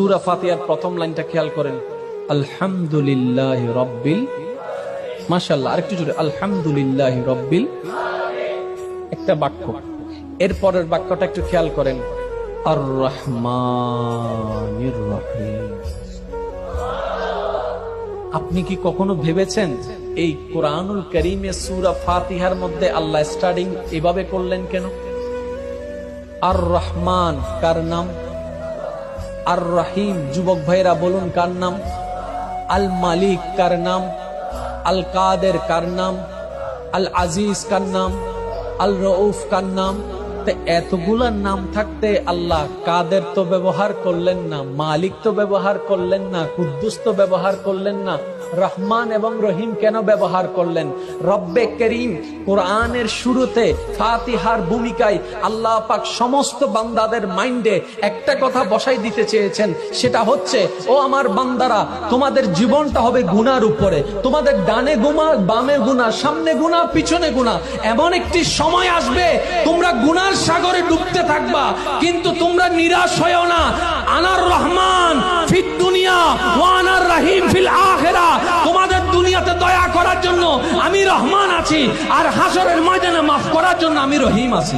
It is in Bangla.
সূরা ফাতিহার প্রথম লাইনটা খেয়াল করেন, আলহামদুলিল্লাহি রাব্বিল, মাশাআল্লাহ, আরেকটু জোরে, আলহামদুলিল্লাহি রাব্বিল, একটা বাক্য। এরপরের বাক্যটা একটু খেয়াল করেন, আর রহমানির রহিম। আপনি কি কখনো ভেবেছেন এই কোরআনুল কারীমে সূরা ফাতিহার মধ্যে আল্লাহ স্টার্টিং এভাবে করলেন কেন? আর রহমান কার নাম? আর রহিম যুবক ভাইরা বলুন কার নাম? আল মালিক কার নাম? আল কাদের কার নাম? আল আজিজ কার নাম? আল রউফ কার নাম? এতগুলা নাম থাকতে আল্লাহ কাদের তো ব্যবহার করলেন না, মালিক তো ব্যবহার করলেন না, কুদ্দুস তো ব্যবহার করলেন না, রহমান এবং রহিম কেন ব্যবহার করলেন? রব্বে করিম কোরআনের শুরুতে ফাতিহার ভূমিকায় আল্লাহ পাক সমস্ত বান্দাদের মাইন্ডে একটা কথা বসাই দিতে চেয়েছেন, সেটা হচ্ছে, ও আমার বান্দারা, তোমাদের জীবনটা হবে গুনার উপরে, তোমাদের ডানে গুনাহ, বামে গুনাহ, সামনে গুনাহ, পিছনে গুনাহ। এমন একটি সময় আসবে তোমরা গুনার সাগরে ডুবতে থাকবা, কিন্তু তোমরা নিরাশ হয়ো না। আনার রহমান ফিদ দুনিয়া ওয়া আনার রহিম ফিল আখিরাহ। তোমাদের দুনিয়াতে দয়া করার জন্য আমি রহমান আছি, আর হাসরের ময়দানে মাফ করার জন্য আমি রহিম আছি।